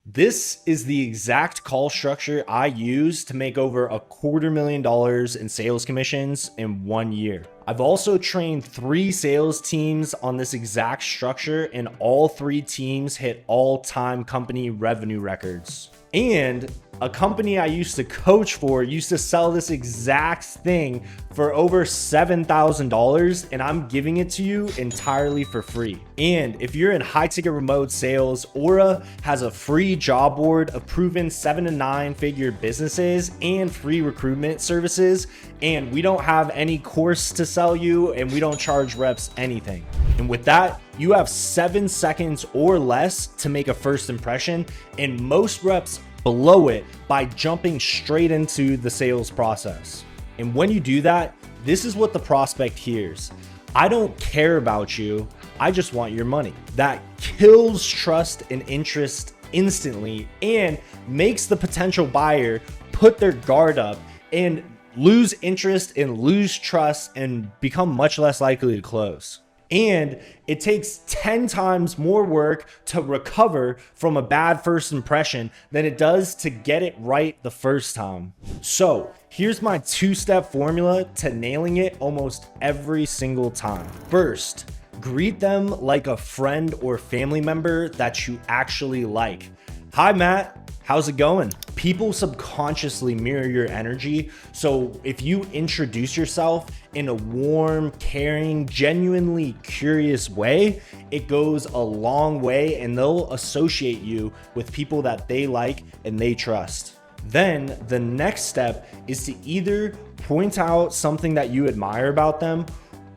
This is the exact call structure I use to make over $250,000 in sales commissions in 1 year. I've also trained 3 sales teams on this exact structure, and all 3 teams hit all-time company revenue records. And a company I used to coach for used to sell this exact thing for over $7,000, and I'm giving it to you entirely for free. And if you're in high ticket remote sales, Aura has a free job board of proven 7 to 9 figure businesses and free recruitment services. And we don't have any course to sell you, and we don't charge reps anything. And with that, you have 7 seconds or less to make a first impression, and most reps blow it by jumping straight into the sales process. And when you do that, this is what the prospect hears: I don't care about you, I just want your money. That kills trust and interest instantly and makes the potential buyer put their guard up and lose interest and lose trust and become much less likely to close. And it takes 10 times more work to recover from a bad first impression than it does to get it right the first time. So here's my 2-step formula to nailing it almost every single time. First, greet them like a friend or family member that you actually like. Hi, Matt. How's it going? People subconsciously mirror your energy. So if you introduce yourself in a warm, caring, genuinely curious way, it goes a long way, and they'll associate you with people that they like and they trust. Then the next step is to either point out something that you admire about them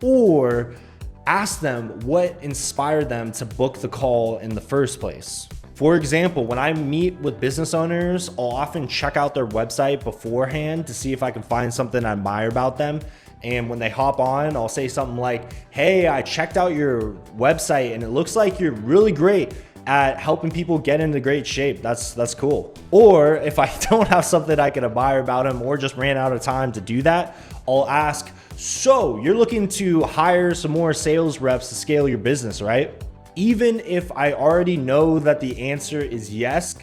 or ask them what inspired them to book the call in the first place. For example, when I meet with business owners, I'll often check out their website beforehand to see if I can find something I admire about them. And when they hop on, I'll say something like, hey, I checked out your website and it looks like you're really great at helping people get into great shape. That's cool. Or if I don't have something I can admire about them or just ran out of time to do that, I'll ask, so you're looking to hire some more sales reps to scale your business, right? Even if I already know that the answer is yes,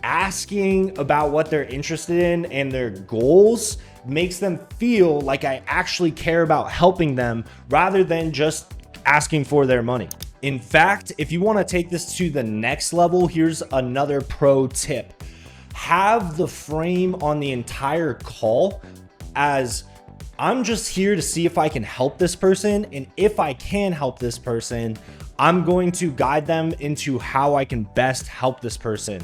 asking about what they're interested in and their goals makes them feel like I actually care about helping them rather than just asking for their money. In fact, if you want to take this to the next level, here's another pro tip. Have the frame on the entire call as I'm just here to see if I can help this person, and if I can help this person, I'm going to guide them into how I can best help this person.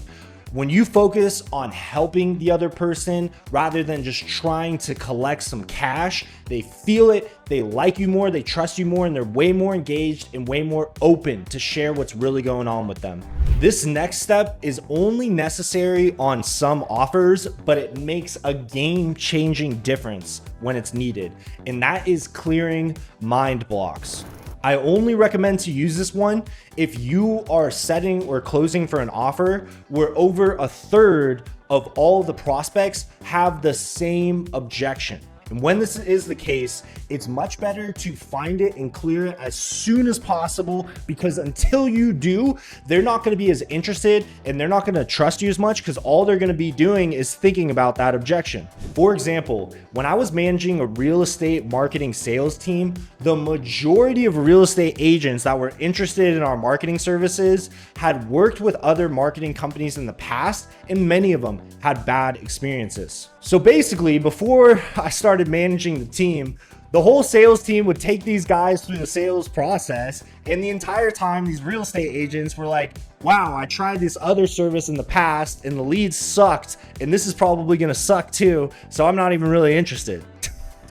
When you focus on helping the other person rather than just trying to collect some cash, they feel it, they like you more, they trust you more, and they're way more engaged and way more open to share what's really going on with them. This next step is only necessary on some offers, but it makes a game-changing difference when it's needed, and that is clearing mind blocks. I only recommend to use this one if you are setting or closing for an offer where over a third of all the prospects have the same objection. And when this is the case, it's much better to find it and clear it as soon as possible, because until you do, they're not going to be as interested and they're not going to trust you as much, because all they're going to be doing is thinking about that objection. For example, when I was managing a real estate marketing sales team, the majority of real estate agents that were interested in our marketing services had worked with other marketing companies in the past, and many of them had bad experiences. So basically, before I started managing the team, the whole sales team would take these guys through the sales process, and the entire time these real estate agents were like, wow, I tried this other service in the past and the leads sucked, and this is probably gonna suck too, so I'm not even really interested.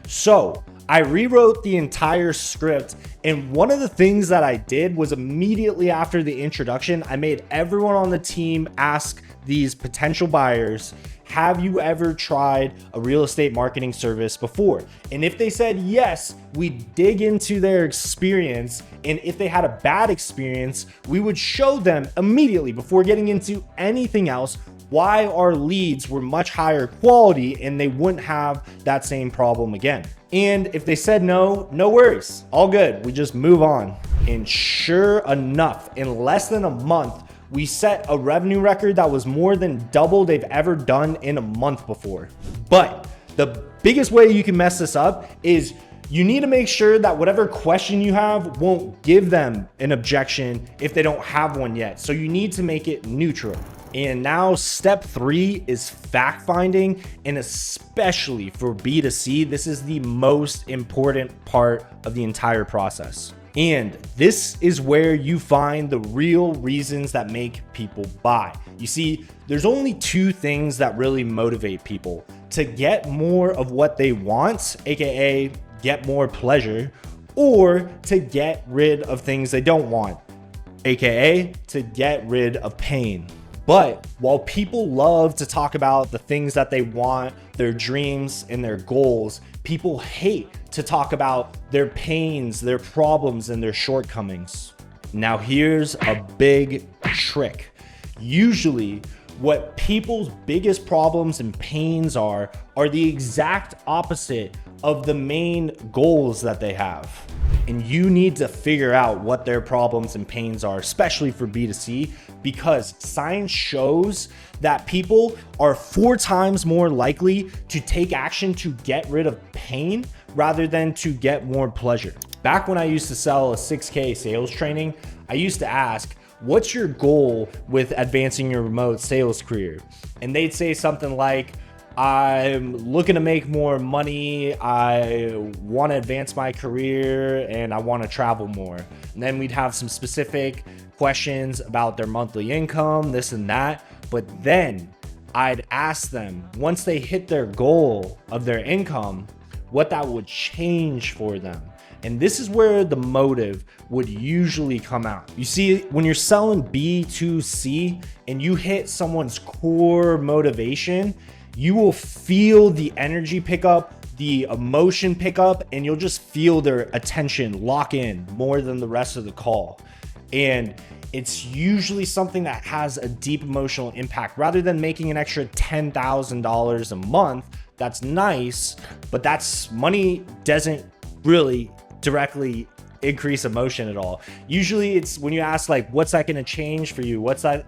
So I rewrote the entire script, and one of the things that I did was immediately after the introduction, I made everyone on the team ask these potential buyers, have you ever tried a real estate marketing service before? And if they said yes, we dig into their experience. And if they had a bad experience, we would show them immediately before getting into anything else why our leads were much higher quality and they wouldn't have that same problem again. And if they said no, no worries, all good. We just move on. And sure enough, in less than a month, we set a revenue record that was more than double they've ever done in a month before. But the biggest way you can mess this up is you need to make sure that whatever question you have won't give them an objection if they don't have one yet. So you need to make it neutral. And now step 3 is fact finding, and especially for B2C, this is the most important part of the entire process. And this is where you find the real reasons that make people buy. You see, there's only 2 things that really motivate people: to get more of what they want, aka get more pleasure, or to get rid of things they don't want, aka to get rid of pain. But while people love to talk about the things that they want, their dreams and their goals, people hate to talk about their pains, their problems, and their shortcomings. Now here's a big trick. Usually what people's biggest problems and pains are the exact opposite of the main goals that they have. And you need to figure out what their problems and pains are, especially for B2C, because science shows that people are 4 times more likely to take action to get rid of pain rather than to get more pleasure. Back when I used to sell a 6K sales training, I used to ask, what's your goal with advancing your remote sales career? And they'd say something like, I'm looking to make more money, I want to advance my career, and I want to travel more. And then we'd have some specific questions about their monthly income, this and that. But then I'd ask them, once they hit their goal of their income, what that would change for them. And this is where the motive would usually come out. You see, when you're selling B2C and you hit someone's core motivation, you will feel the energy pick up, the emotion pick up, and you'll just feel their attention lock in more than the rest of the call. And it's usually something that has a deep emotional impact. Rather than making an extra $10,000 a month, that's nice, but that's money doesn't really directly increase emotion at all. Usually it's when you ask like, what's that going to change for you? What's going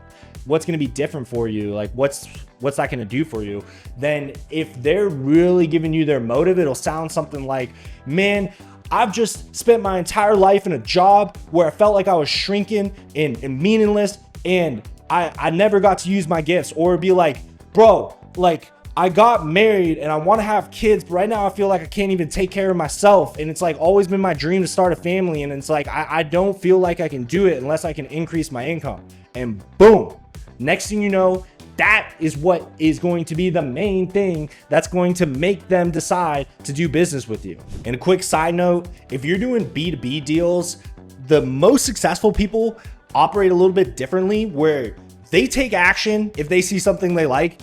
to be different for you? Like what's that going to do for you? Then if they're really giving you their motive, it'll sound something like, man, I've just spent my entire life in a job where I felt like I was shrinking and meaningless, and I never got to use my gifts. Or it'd be like, bro, like I got married and I want to have kids, but right now I feel like I can't even take care of myself. And it's like always been my dream to start a family. And it's like, I don't feel like I can do it unless I can increase my income. And boom, next thing you know, that is what is going to be the main thing that's going to make them decide to do business with you. And a quick side note, if you're doing B2B deals, the most successful people operate a little bit differently, where they take action if they see something they like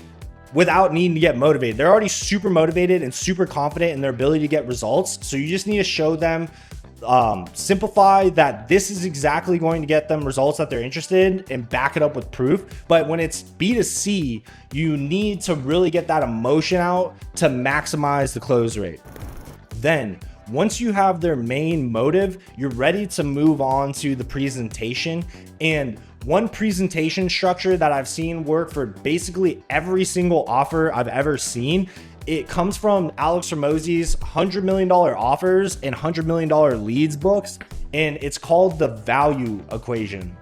without needing to get motivated. They're already super motivated and super confident in their ability to get results. So you just need to show them, simplify that this is exactly going to get them results that they're interested in, and back it up with proof. But when it's B2C, you need to really get that emotion out to maximize the close rate. Then once you have their main motive, you're ready to move on to the presentation. And one presentation structure that I've seen work for basically every single offer I've ever seen, it comes from Alex Hormozi's $100 million offers and $100 million leads books, and it's called the value equation.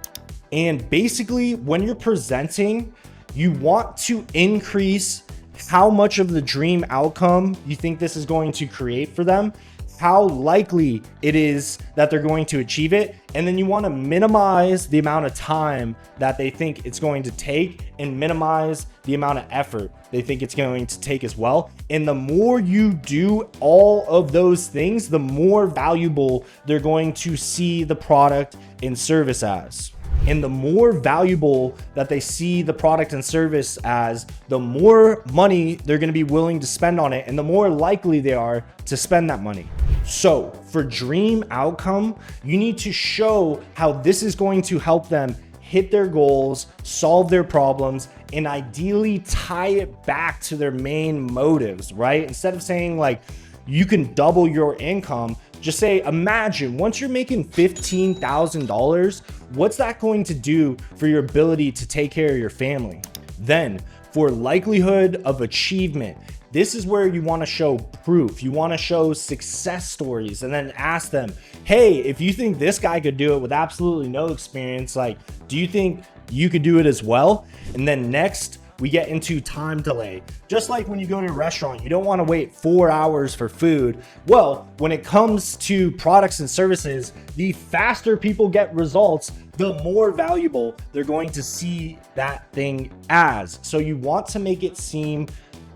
And basically, when you're presenting, you want to increase how much of the dream outcome you think this is going to create for them, how likely it is that they're going to achieve it, and then you want to minimize the amount of time that they think it's going to take and minimize the amount of effort they think it's going to take as well. And the more you do all of those things, the more valuable they're going to see the product and service as. And the more valuable that they see the product and service as, the more money they're going to be willing to spend on it, and the more likely they are to spend that money. So for dream outcome, you need to show how this is going to help them hit their goals, solve their problems, and ideally tie it back to their main motives, right? Instead of saying like, you can double your income, Just say, imagine once you're making $15,000, what's that going to do for your ability to take care of your family? Then for likelihood of achievement, this is where you want to show proof. You want to show success stories and then ask them, hey, if you think this guy could do it with absolutely no experience, like, do you think you could do it as well? And then next, we get into time delay. Just like when you go to a restaurant, you don't want to wait 4 hours for food. Well, when it comes to products and services, the faster people get results, the more valuable they're going to see that thing as. So you want to make it seem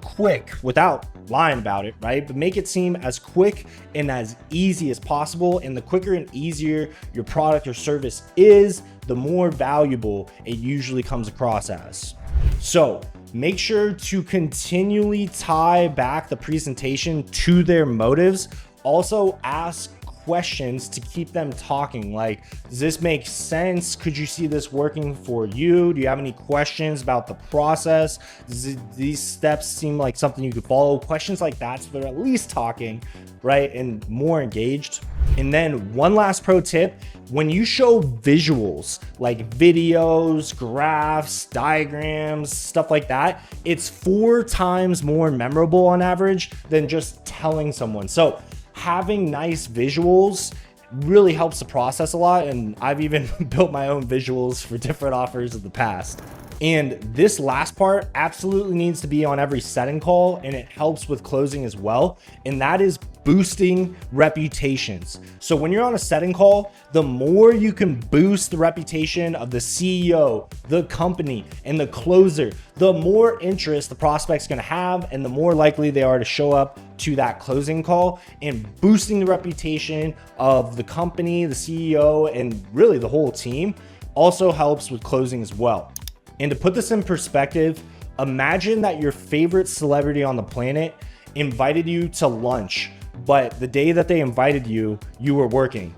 quick without lying about it, right? But make it seem as quick and as easy as possible. And the quicker and easier your product or service is, the more valuable it usually comes across as. So make sure to continually tie back the presentation to their motives. Also ask questions to keep them talking. Like, does this make sense? Could you see this working for you? Do you have any questions about the process? Does these steps seem like something you could follow? Questions like that, so they're at least talking, right? And more engaged. And then one last pro tip, when you show visuals like videos, graphs, diagrams, stuff like that, it's 4 times more memorable on average than just telling someone. So having nice visuals really helps the process a lot. And I've even built my own visuals for different offers of the past. And this last part absolutely needs to be on every setting call, and it helps with closing as well. And that is boosting reputations. So when you're on a setting call, the more you can boost the reputation of the CEO, the company, and the closer, the more interest the prospect's going to have, and the more likely they are to show up to that closing call. And boosting the reputation of the company, the CEO, and really the whole team also helps with closing as well. And to put this in perspective, imagine that your favorite celebrity on the planet invited you to lunch, but the day that they invited you, you were working.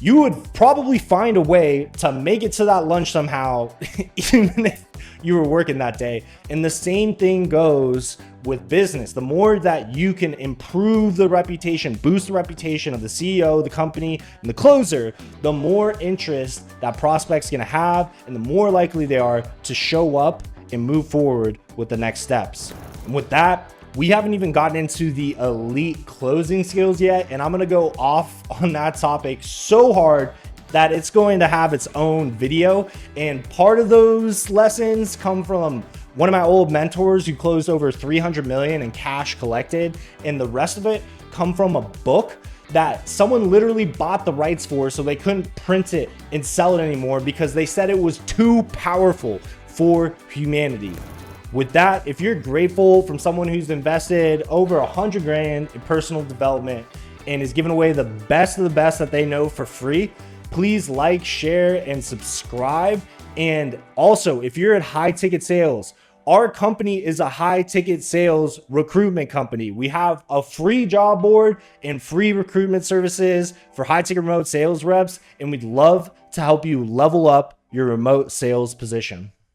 You would probably find a way to make it to that lunch somehow, even if you were working that day. And the same thing goes with business. The more that you can improve the reputation, boost the reputation of the CEO, the company, and the closer, the more interest that prospect's gonna have, and the more likely they are to show up and move forward with the next steps. And with that, we haven't even gotten into the elite closing skills yet, and I'm gonna go off on that topic so hard that it's going to have its own video. And part of those lessons come from one of my old mentors who closed over 300 million in cash collected, and the rest of it come from a book that someone literally bought the rights for, so they couldn't print it and sell it anymore because they said it was too powerful for humanity. With that, if you're grateful from someone who's invested over 100 grand in personal development and is giving away the best of the best that they know for free, please like, share, and subscribe. And also, if you're at High Ticket Sales, our company is a high ticket sales recruitment company. We have a free job board and free recruitment services for high ticket remote sales reps, and we'd love to help you level up your remote sales position.